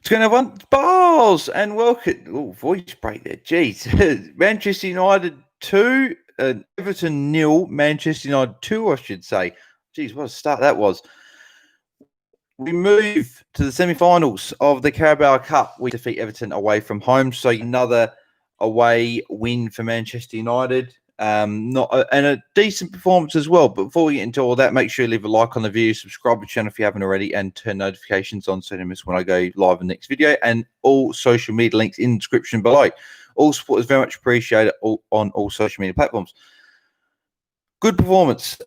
Going to have one balls and welcome. Oh, voice break there. Jeez. Manchester United 2, Everton 0, Manchester United 2, I should say. Jeez, what a start that was. We move to the semi-finals of the Carabao Cup. We defeat Everton away from home. So another away win for Manchester United. And a decent performance as well. But before we get into all that, make sure you leave a like on the video, subscribe to the channel if you haven't already, and turn notifications on so you don't miss when I go live in the next video. And all social media links in the description below. All support is very much appreciated on all social media platforms. Good performance.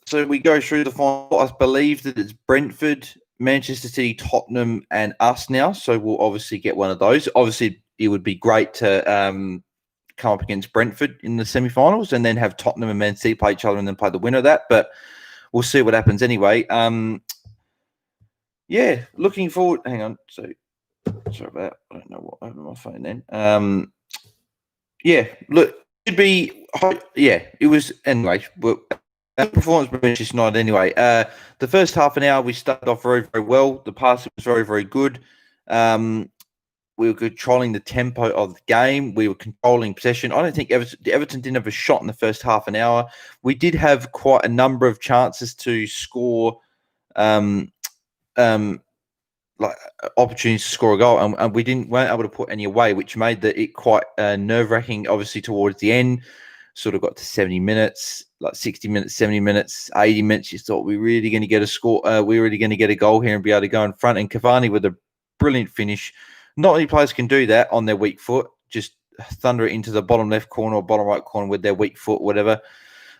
So we go through the final. I believe that it's Brentford, Manchester City, Tottenham, and us now. So we'll obviously get one of those. Obviously, it would be great to come up against Brentford in the semi-finals and then have Tottenham and Man City play each other and then play the winner of that. But we'll see what happens anyway. Yeah, looking forward. Hang on. So sorry about that. I don't know what happened to my phone then. Yeah, look, it'd be. Yeah, it was anyway. Well, performance by Manchester United anyway. The first half an hour we started off very, very well. The passing was very, very good. We were controlling the tempo of the game. We were controlling possession. I don't think Everton didn't have a shot in the first half an hour. We did have quite a number of chances to score, like opportunities to score a goal, and we weren't able to put any away, which made it quite nerve-wracking. Obviously, towards the end, sort of got to 70 minutes, like 60 minutes, 70 minutes, 80 minutes. You thought we're really going to get a score. We're really going to get a goal here and be able to go in front. And Cavani with a brilliant finish. Not many players can do that on their weak foot. Just thunder it into the bottom left corner or bottom right corner with their weak foot, whatever.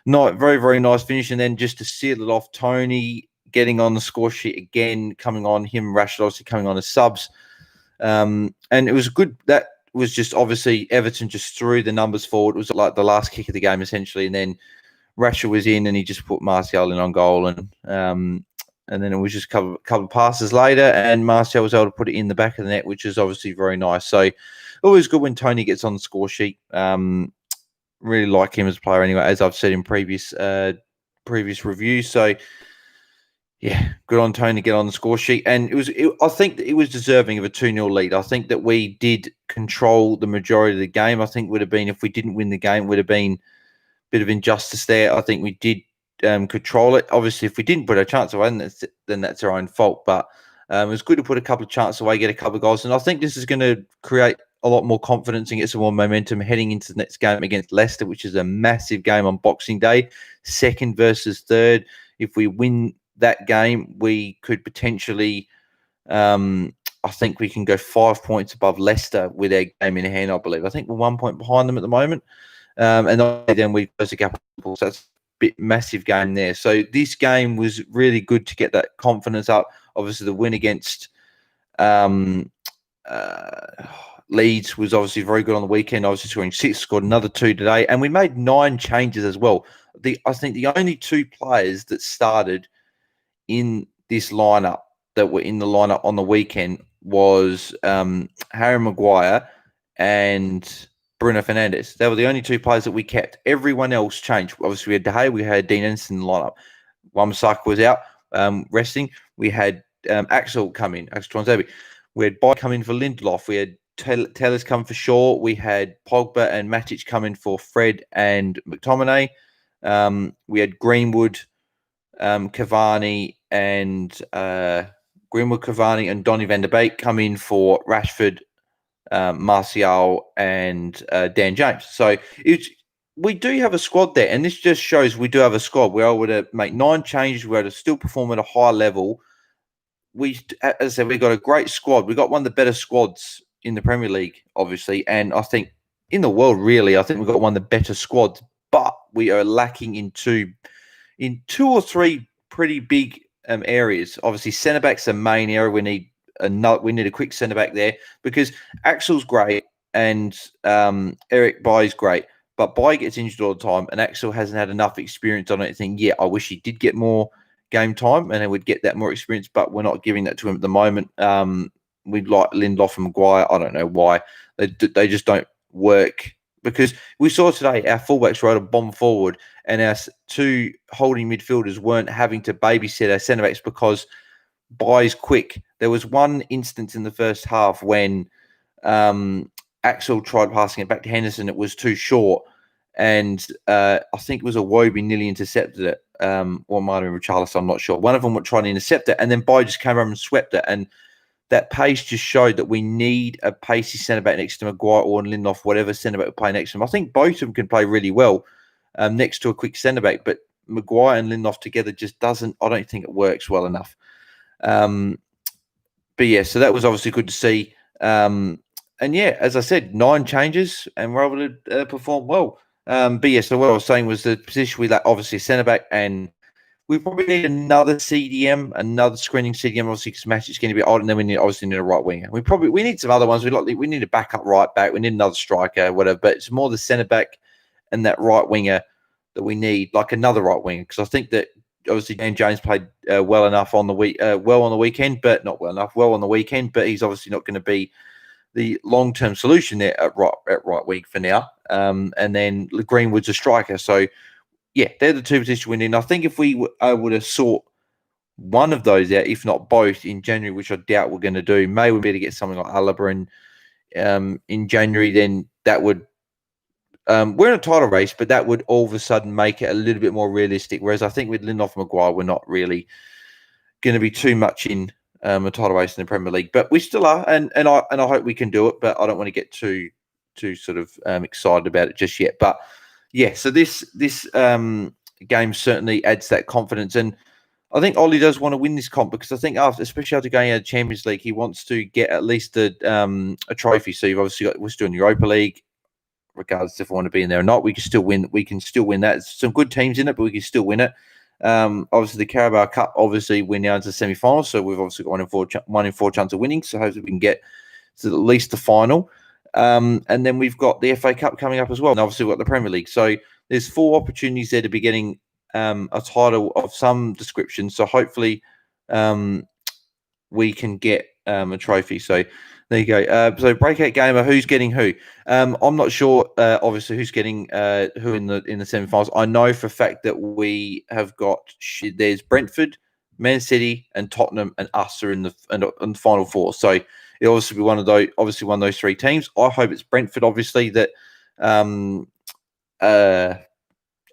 Not very, very nice finish. And then just to seal it off, Tony getting on the score sheet again, coming on, him, Rashford obviously coming on as subs. And it was good. That was just obviously Everton just threw the numbers forward. It was like the last kick of the game essentially. And then Rashford was in and he just put Martial in on goal. And then it was just a couple of passes later, and Martial was able to put it in the back of the net, which is obviously very nice. So always good when Tony gets on the score sheet. Really like him as a player anyway, as I've said in previous reviews. So yeah, good on Tony to get on the score sheet. And I think that it was deserving of a 2-0 lead. I think that we did control the majority of the game. I think would have been, if we didn't win the game, would have been a bit of injustice there. I think we did control it. Obviously, if we didn't put a chance away, then that's our own fault. But it was good to put a couple of chances away, get a couple of goals. And I think this is going to create a lot more confidence and get some more momentum heading into the next game against Leicester, which is a massive game on Boxing Day, second versus third. If we win that game, we could potentially, I think we can go 5 points above Leicester with their game in hand, I believe. I think we're 1 point behind them at the moment. And then we close the gap. So that's massive game there. So this game was really good to get that confidence up. Obviously, the win against Leeds was obviously very good on the weekend. Obviously, scoring 6, scored another 2 today, and we made 9 changes as well. I think the only 2 players that started in this lineup that were in the lineup on the weekend was Harry Maguire and Bruno Fernandes. They were the only 2 players that we kept. Everyone else changed. Obviously, we had De Gea, we had Dean Edinson in the lineup. Wan-Bissaka was out, resting. We had Axel come in, Axel Tuanzebe. We had Bay come in for Lindelof. We had Tellers come for Shaw. We had Pogba and Matic come in for Fred and McTominay. We had Greenwood, Cavani, and Donny van der Beek come in for Rashford, Martial, and Dan James. So we do have a squad there, and this just shows we do have a squad. We're able to make 9 changes. We're able to still perform at a high level. As I said, we've got a great squad. We've got one of the better squads in the Premier League, obviously, and I think in the world, really. I think we've got one of the better squads, but we are lacking in two or three pretty big areas. Obviously, centre back's the main area. We need a quick centre back there because Axel's great and Eric Bailly's great, but Bailly gets injured all the time, and Axel hasn't had enough experience on anything yet. I wish he did get more game time and he would get that more experience, but we're not giving that to him at the moment. We'd like Lindelof and Maguire. I don't know why they just don't work, because we saw today our fullbacks were able to bomb forward, and our 2 holding midfielders weren't having to babysit our centre backs because buys quick. There was one instance in the first half when Axel tried passing it back to Henderson. It was too short. And I think it was Iwobi nearly intercepted it. Or might have been Richarlison, I'm not sure. One of them would try to intercept it, and then Boy just came over and swept it. And that pace just showed that we need a pacey centre-back next to Maguire or Lindelof, whatever centre-back we play next to him. I think both of them can play really well next to a quick centre-back, but Maguire and Lindelof together just doesn't, I don't think it works well enough. But yeah, so that was obviously good to see. And yeah, as I said, 9 changes and we're able to perform well. But yeah, so what I was saying was the position we lack, obviously, centre-back, and we probably need another CDM, another screening CDM, obviously, because Match is going to be odd, and then we obviously need a right winger. We need some other ones. We need a backup right back. We need another striker, whatever. But it's more the centre back and that right winger that we need, like another right winger, because I think that obviously Dan James played well enough on the weekend, but not well enough. Well on the weekend, but he's obviously not going to be the long-term solution there at right wing for now. And then Greenwood's a striker, so. Yeah, they're the 2 positions we need. And I think if we were able to sort one of those out, if not both, in January, which I doubt we're going to do, maybe we'll be able to get something like Alaba in January, then that would we're in a title race, but that would all of a sudden make it a little bit more realistic. Whereas I think with Lindelof and Maguire, we're not really going to be too much in a title race in the Premier League. But we still are, and I hope we can do it, but I don't want to get too sort of excited about it just yet. But yeah, so this game certainly adds that confidence, and I think Ollie does want to win this comp because I think especially after going out of the Champions League, he wants to get at least a trophy. So you've obviously we're still in the Europa League, regardless if we want to be in there or not. We can still win. We can still win that. There's some good teams in it, but we can still win it. Obviously the Carabao Cup. Obviously we're now into the semi-finals, so we've obviously got 1 in 4 chance of winning. So hopefully we can get to at least the final. And then we've got the FA Cup coming up as well. And obviously we've got the Premier League. So there's 4 opportunities there to be getting a title of some description. So hopefully we can get a trophy. So there you go. So breakout gamer, who's getting who? I'm not sure, obviously, who's getting who in the semi-finals. I know for a fact that we have got, there's Brentford, Man City, and Tottenham, and us are in the final 4. So it'll obviously be one of those 3 teams. I hope it's Brentford, obviously, that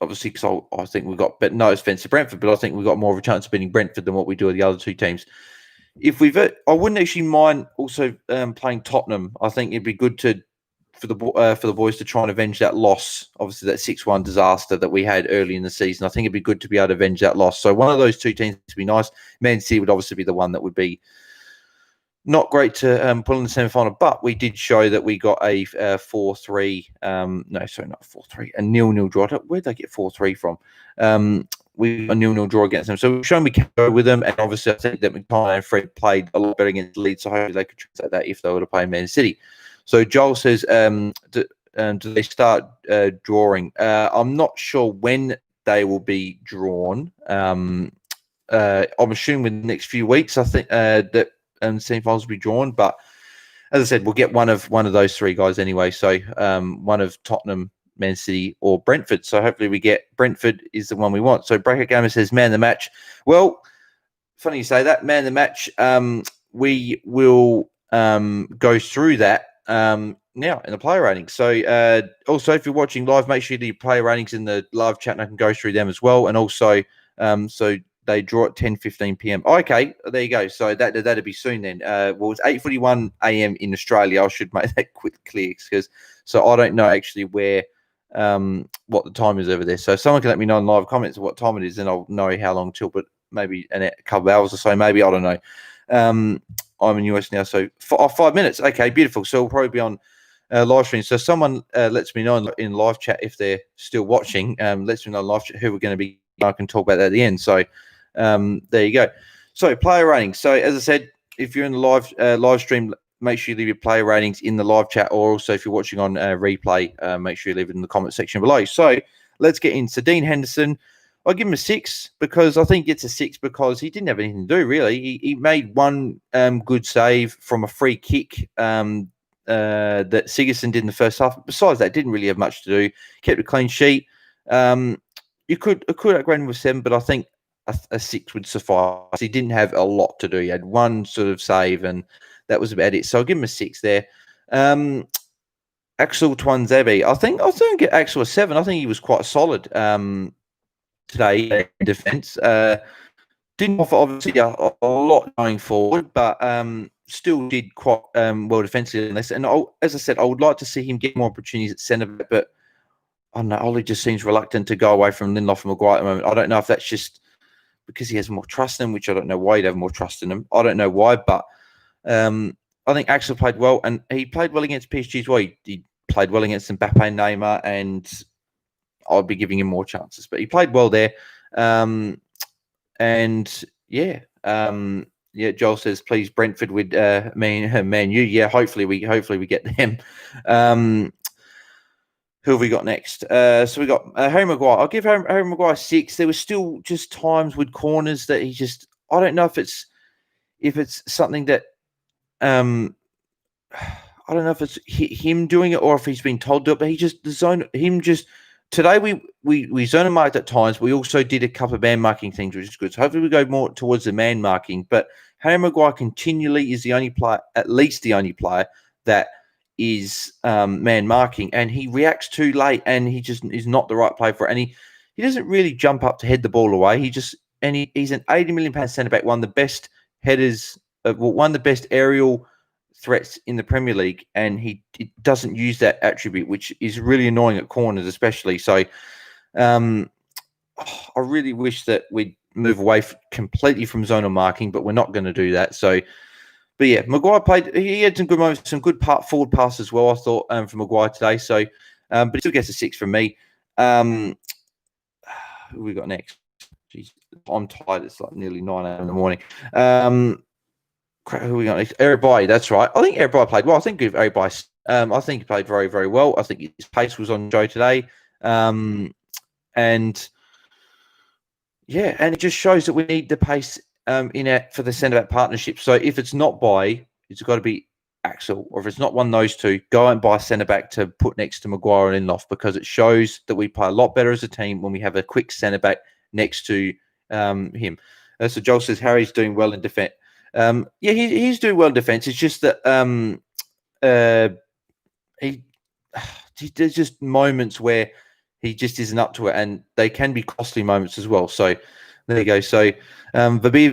obviously, because I think we've got, but no offense to Brentford, but I think we've got more of a chance of beating Brentford than what we do with the other 2 teams. I wouldn't actually mind also playing Tottenham. I think it'd be good for the boys to try and avenge that loss. Obviously, that 6-1 disaster that we had early in the season. I think it'd be good to be able to avenge that loss. So one of those 2 teams would be nice. Man City would obviously be the one that would be not great to pull in the semi-final, but we did show that we got a 4-3. No, sorry, not 4-3. A 0-0 draw. Where'd they get 4-3 from? We a 0-0 draw against them. So we've shown we can go with them. And obviously, I think that McTominay and Fred played a lot better against Leeds. So hopefully they could translate that if they were to play Man City. So Joel says, do they start drawing? I'm not sure when they will be drawn. I'm assuming in the next few weeks. I think that semi-finals will be drawn. But as I said, we'll get one of those 3 guys anyway. So one of Tottenham, Man City, or Brentford. So hopefully we get Brentford is the one we want. So Breakout Gamer says, man the match. Well, funny you say that. Man the match. We will go through that now in the player ratings. So also, if you're watching live, make sure you do your player ratings in the live chat and I can go through them as well. And also, so they draw at 10:15 p.m. Okay, there you go. So that'll be soon then. Well, it's 8:41 a.m. in Australia. I should make that clear because so I don't know actually where what the time is over there. So if someone can let me know in live comments what time it is, and I'll know how long till. But maybe a couple of hours or so. Maybe I don't know. I'm in US now, so 5 minutes. Okay, beautiful. So we'll probably be on live stream. So someone lets me know in live chat if they're still watching. Lets me know in live chat who we're going to be. I can talk about that at the end. So there you go. So player ratings. So as I said, if you're in the live stream, make sure you leave your player ratings in the live chat, or also if you're watching on replay, make sure you leave it in the comment section below. So let's get into Dean Henderson. I'll give him a 6 because I think it's a 6 because he didn't have anything to do, really. He made one good save from a free kick that Sigurdsson did in the first half. Besides that, didn't really have much to do. Kept a clean sheet. You could upgrade him with 7, but I think a 6 would suffice. He didn't have a lot to do. He had one sort of save, and that was about it. So I'll give him a 6 there. Axel Twanzebe, I think Axel a 7. I think he was quite solid today in defence. Didn't offer obviously a lot going forward, but still did quite well defensively in this. And as I said, I would like to see him get more opportunities at centre back, but I don't know, Ollie just seems reluctant to go away from Lindelof and Maguire at the moment. I don't know if that's just because he has more trust in him, which I don't know why he'd have more trust in him. I don't know why, but I think Axel played well, and he played well against PSG as well. He played well against Mbappe and Neymar, and I'd be giving him more chances. But he played well there. And yeah, Joel says, please Brentford with Man U. Yeah, hopefully we get them. Who have we got next? So we got Harry Maguire. I'll give Harry Maguire 6. There was still just times with corners that he just, I don't know if it's something that I don't know if it's him doing it or if he's been told to do it, but he just today we zone and marked at times. We also did a couple of man marking things, which is good. So hopefully we go more towards the man marking. But Harry Maguire continually is the only player, at least the only player, that is man marking, and he reacts too late, and he just is not the right player for it. And he doesn't really jump up to head the ball away. He's an £80 million centre back, one of the best headers, one of the best aerial threats in the Premier League, and he doesn't use that attribute, which is really annoying at corners especially. So I really wish that we'd move away completely from zonal marking, but we're not going to do that. So, but yeah, Maguire he had some good moments, some good forward passes as well, I thought, from Maguire today. So, but he still gets a 6 from me. Who we got next? Jeez, I'm tired. It's like nearly 9 a.m. in the morning. Who we got next? Eric Bailly, that's right. I think Eric Bailly played well. I think Eric Bailly, I think he played very, very well. I think his pace was on show today. And yeah, and it just shows that we need the pace for the centre-back partnership. So if it's not Bailly, it's got to be Axel, or if it's not one of those two, go and buy centre-back to put next to Maguire and Lindelof, because it shows that we play a lot better as a team when we have a quick centre-back next to him. So Joel says Harry's doing well in defence. Yeah, he's doing well in defence. It's just that there's just moments where he just isn't up to it, and they can be costly moments as well. So there you go. So Vabhav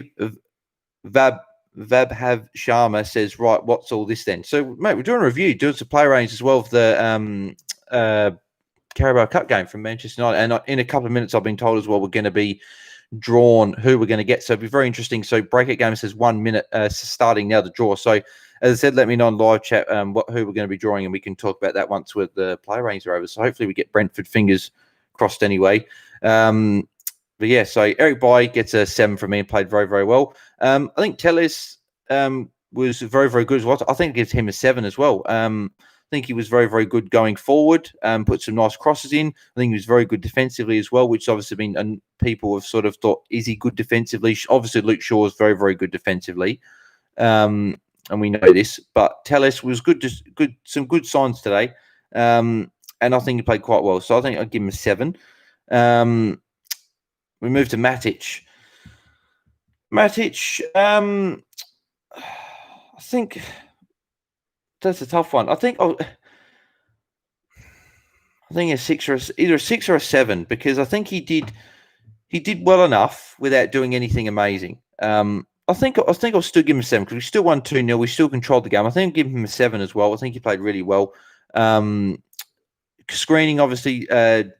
Sharma says, right, what's all this then? So, mate, we're doing a review, doing some play range as well of the Carabao Cup game from Manchester United. And in a couple of minutes, I've been told as well, we're going to be drawn who we're going to get. So it'll be very interesting. So Breakout Game says 1 minute starting now to draw. So as I said, let me know in live chat who we're going to be drawing, and we can talk about that once with the play range are over. So hopefully we get Brentford, fingers crossed anyway. But yeah, so Eric Bailly gets a 7 from me and played very, very well. I think Telles was very, very good as well. I think it gives him a 7 as well. I think he was very, very good going forward, put some nice crosses in. I think he was very good defensively as well, which obviously been, and people have sort of thought, is he good defensively? Obviously, Luke Shaw is very, very good defensively. And we know this, but Telles was good, some good signs today. And I think he played quite well. So I think I'd give him a 7. We move to Matic. Matic, I think that's a tough one. I think a 6 or either a 6 or a 7, because I think he did well enough without doing anything amazing. I think I'll still give him a 7 because we still won 2-0. We still controlled the game. I think I'll give him a 7 as well. I think he played really well. Screening, obviously,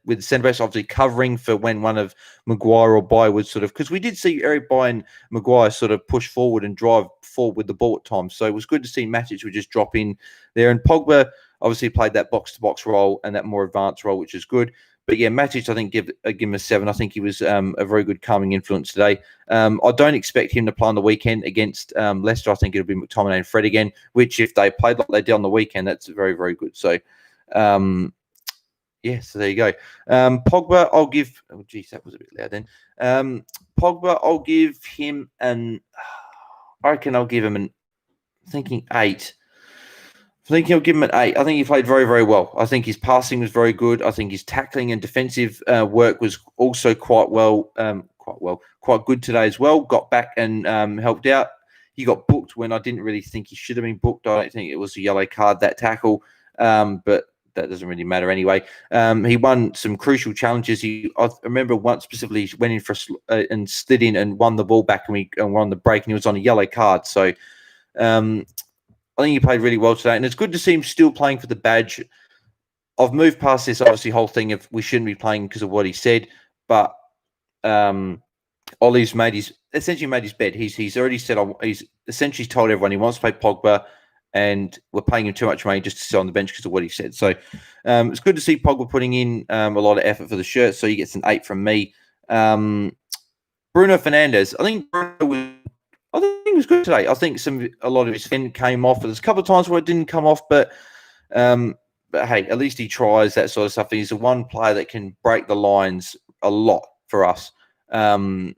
with the centre backs, obviously covering for when one of Maguire or Bailly would sort of, because we did see Eric Bailly and Maguire sort of push forward and drive forward with the ball at times. So it was good to see Matic would just drop in there. And Pogba obviously played that box-to-box role and that more advanced role, which is good. But yeah, Matic, I think, give him a 7. I think he was a very good calming influence today. I don't expect him to play on the weekend against Leicester. I think it'll be McTominay and Fred again, which if they played like they did on the weekend, that's very, very good. So, yeah, so there you go. Pogba, I'll give... Oh, geez, that was a bit loud then. Pogba, I'll give him I reckon I'll give him I'm thinking 8. I think he'll give him an 8. I think he played very, very well. I think his passing was very good. I think his tackling and defensive work was also quite well. quite good today as well. Got back and helped out. He got booked when I didn't really think he should have been booked. I don't think it was a yellow card, that tackle, but that doesn't really matter anyway. He won some crucial challenges. I remember once specifically he went in for and slid in and won the ball back, and we won the break, and he was on a yellow card. So I think he played really well today, and it's good to see him still playing for the badge. I've moved past this obviously whole thing of we shouldn't be playing because of what he said, but Ollie's essentially made his bed. He's already said he's essentially told everyone he wants to play Pogba, and we're paying him too much money just to sit on the bench because of what he said. So it's good to see Pogba putting in a lot of effort for the shirt. So he gets an 8 from me. Bruno Fernandes, I think he was good today. I think a lot of his fin came off. There's a couple of times where it didn't come off, but hey, at least he tries that sort of stuff. He's the one player that can break the lines a lot for us. And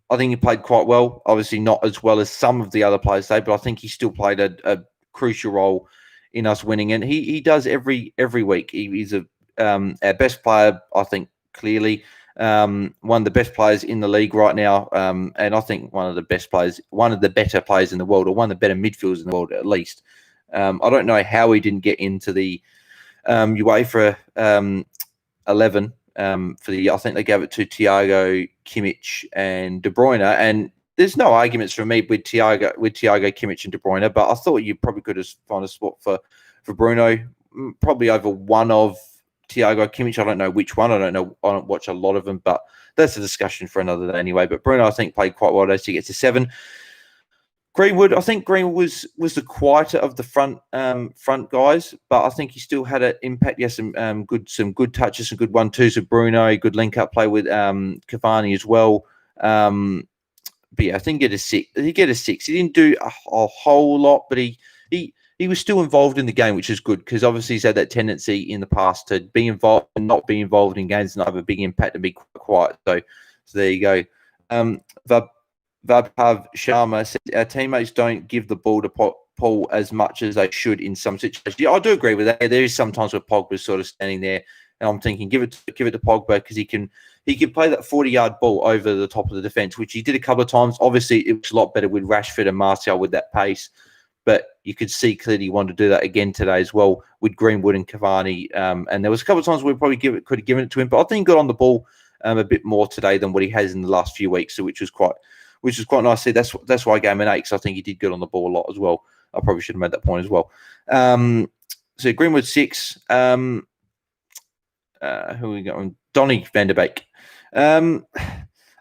I think he played quite well. Obviously not as well as some of the other players say, but I think he still played a crucial role in us winning. And he does every week. He's our best player, I think, clearly. One of the best players in the league right now. And I think one of the better players in the world, or one of the better midfielders in the world at least. I don't know how he didn't get into the UEFA 11 for the. I think they gave it to Thiago, Kimmich, and De Bruyne. And there's no arguments for me with Thiago, Kimmich, and De Bruyne. But I thought you probably could have found a spot for Bruno, probably over one of Thiago, Kimmich. I don't know which one. I don't watch a lot of them, but that's a discussion for another day anyway. But Bruno, I think, played quite well today, so he gets a 7. Greenwood, I think Greenwood was the quieter of the front guys, but I think he still had an impact. Yes, some good touches, some good 1-2s with Bruno, good link up play with Cavani as well. But yeah, I think he get a 6. He get a 6. He didn't do a whole lot, but he was still involved in the game, which is good because obviously he's had that tendency in the past to be involved and not be involved in games and have a big impact and be quite quiet. So there you go. Vabhav Sharma said, our teammates don't give the ball to Paul as much as they should in some situations. Yeah, I do agree with that. There is sometimes where Pogba's sort of standing there, and I'm thinking, give it to Pogba because he can play that 40-yard ball over the top of the defence, which he did a couple of times. Obviously, it was a lot better with Rashford and Martial with that pace, but you could see clearly he wanted to do that again today as well with Greenwood and Cavani. And there was a couple of times where we probably could have given it to him, but I think he got on the ball a bit more today than what he has in the last few weeks, so which was quite nice to see. That's why I gave him an 8, because I think he did good on the ball a lot as well. I probably should have made that point as well. So Greenwood 6. Who are we got? Donny van der Beek. I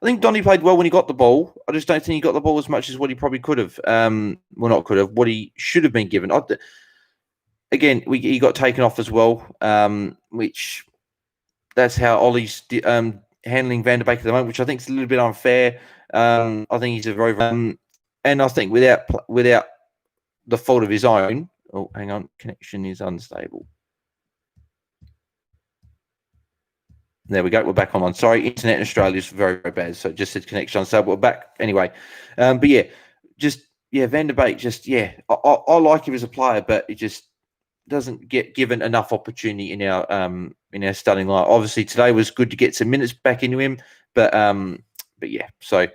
think Donny played well when he got the ball. I just don't think he got the ball as much as what he probably could have. Not could have. What he should have been given. Again, he got taken off as well, which that's how Ollie's handling Van der Beek at the moment, which I think is a little bit unfair. I think he's a very and I think without the fault of his own. Oh, hang on, connection is unstable. There we go. We're back on. Sorry, internet in Australia is very, very bad. So just said connection unstable. We're back anyway. But yeah, Van der Beek. I like him as a player, but it just doesn't get given enough opportunity in our starting line. Obviously, today was good to get some minutes back into him, but yeah. So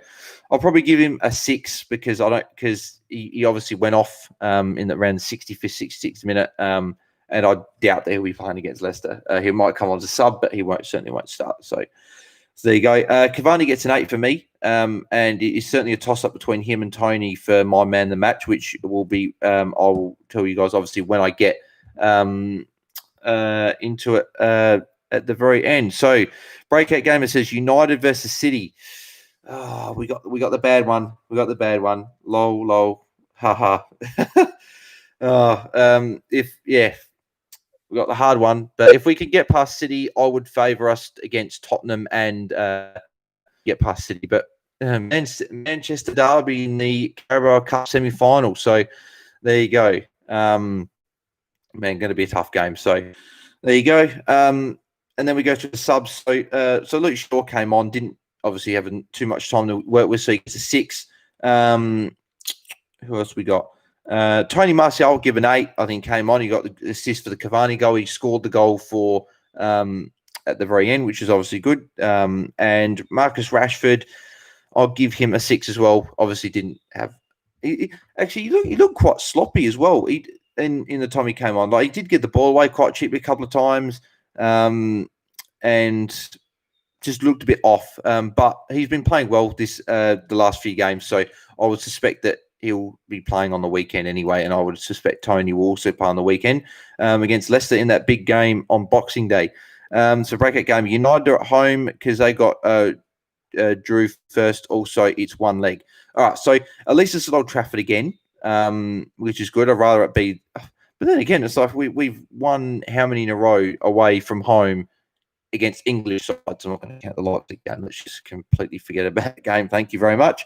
I'll probably give him a 6 because he obviously went off in around the 65th, 66th minute. And I doubt that he'll be playing against Leicester. He might come on as a sub, but he certainly won't start. So there you go. Cavani gets an 8 for me, and it's certainly a toss-up between him and Tony for my man of the match, which will be I'll tell you guys obviously when I get into it at the very end. So breakout game, it says United versus City. Oh, we got the bad one. We got the bad one. Lol. Haha. We got the hard one, but if we could get past City, I would favour us against Tottenham and get past City. But Manchester derby in the Carabao Cup Semi Finals. So there you go. Going to be a tough game. So there you go. And then we go to the subs. So Luke Shaw came on, didn't obviously have too much time to work with, so he gets a 6. Who else we got? Tony Martial given 8. I think came on. He got the assist for the Cavani goal. He scored the goal for at the very end, which is obviously good. And Marcus Rashford, I'll give him a 6 as well. Obviously, didn't have. Actually, he looked quite sloppy as well. In the time he came on, like he did get the ball away quite cheaply a couple of times, and just looked a bit off. But he's been playing well the last few games, so I would suspect that he'll be playing on the weekend anyway, and I would suspect Tony will also play on the weekend against Leicester in that big game on Boxing Day. So breakout game. United are at home because they got drew first. Also, it's one leg. All right, so at least it's at Old Trafford again, which is good. I'd rather it be. But then again, it's like we've won how many in a row away from home against English sides. I'm not going to count the Leipzig game. Let's just completely forget about the game. Thank you very much.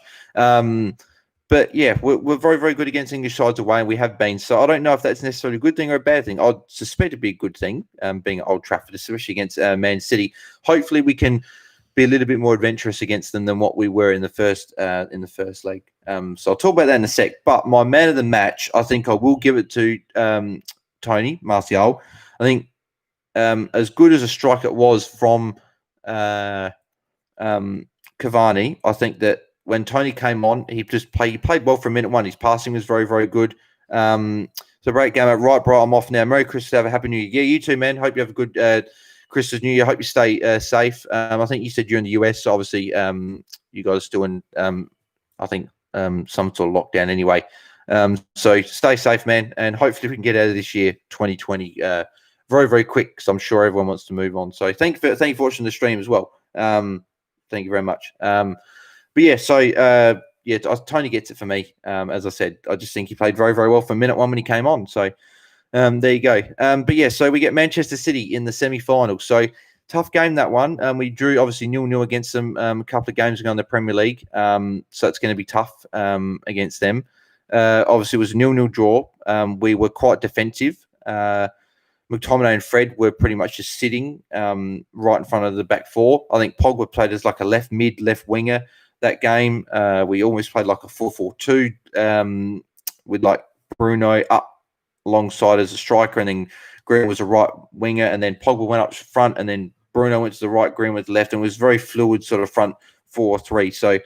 But yeah, we're very, very good against English sides away, and we have been. So I don't know if that's necessarily a good thing or a bad thing. I'd suspect it'd be a good thing, being at Old Trafford, especially against Man City. Hopefully, we can be a little bit more adventurous against them than what we were in the first leg. So I'll talk about that in a sec. But my man of the match, I think I will give it to Tony Martial. I think as good as a strike it was from Cavani, I think that when Tony came on, he played well for minute one. His passing was very, very good. So great game. Right, bro, I'm off now. Merry Christmas. Have a happy New Year. Yeah, you too, man. Hope you have a good Christmas, New Year. Hope you stay safe. I think you said you're in the US, so obviously you guys are still in, I think, some sort of lockdown anyway. So stay safe, man, and hopefully we can get out of this year, 2020, very, very quick, because I'm sure everyone wants to move on. So thank you for watching the stream as well. Thank you very much. But yeah, so Tony gets it for me. As I said, I just think he played very, very well from minute one when he came on. So there you go. But yeah, so we get Manchester City in the semi-finals. So tough game, that one. We drew obviously 0-0 against them a couple of games ago in the Premier League. So it's going to be tough against them. Obviously, it was a 0-0 draw. We were quite defensive. McTominay and Fred were pretty much just sitting right in front of the back four. I think Pogba played as like a left mid, left winger that game. We almost played like a 4-4-2 with like Bruno up alongside as a striker, and then Green was a right winger, and then Pogba went up front, and then Bruno went to the right, Green went to the left, and it was very fluid sort of front 4-3. So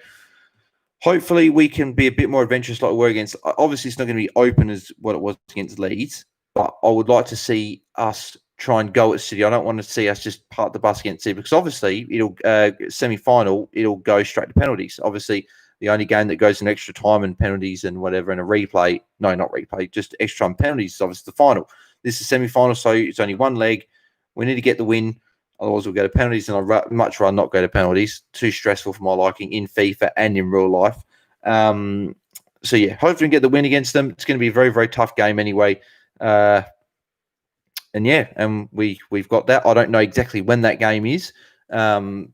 hopefully we can be a bit more adventurous like we were against. Obviously, it's not going to be open as what it was against Leeds, but I would like to see us try and go at City. I don't want to see us just park the bus against City, because obviously it'll semi-final, it'll go straight to penalties. Obviously, the only game that goes in extra time and penalties and whatever, and a replay, no, not replay, just extra time penalties is obviously the final. This is semi-final, so it's only one leg. We need to get the win. Otherwise, we'll go to penalties, and I'd much rather not go to penalties. Too stressful for my liking in FIFA and in real life. So, yeah, hopefully we can get the win against them. It's going to be a very, very tough game anyway. And, yeah, and we've got that. I don't know exactly when that game is, but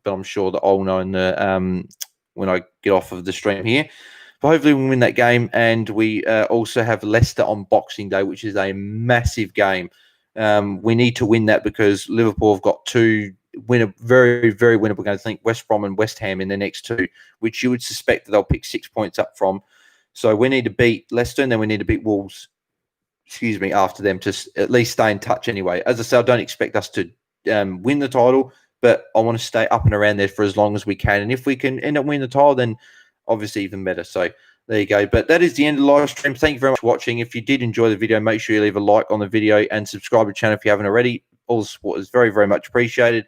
I'm sure that I'll know in the when I get off of the stream here. But hopefully we win that game, and we also have Leicester on Boxing Day, which is a massive game. We need to win that because Liverpool have got two very, very winnable games. I think West Brom and West Ham in the next two, which you would suspect that they'll pick 6 points up from. So we need to beat Leicester, and then we need to beat Wolves, after them, to at least stay in touch anyway. As I said, I don't expect us to win the title, but I want to stay up and around there for as long as we can. And if we can end up winning the title, then obviously even better. So there you go. But that is the end of the live stream. Thank you very much for watching. If you did enjoy the video, make sure you leave a like on the video and subscribe to the channel if you haven't already. All the support is very, very much appreciated.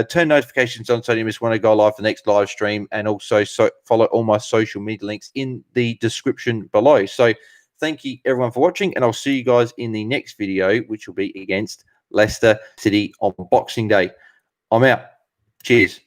Turn notifications on so you miss when I go live for the next live stream, and also follow all my social media links in the description below. So thank you everyone for watching, and I'll see you guys in the next video, which will be against Leicester City on Boxing Day. I'm out. Cheers.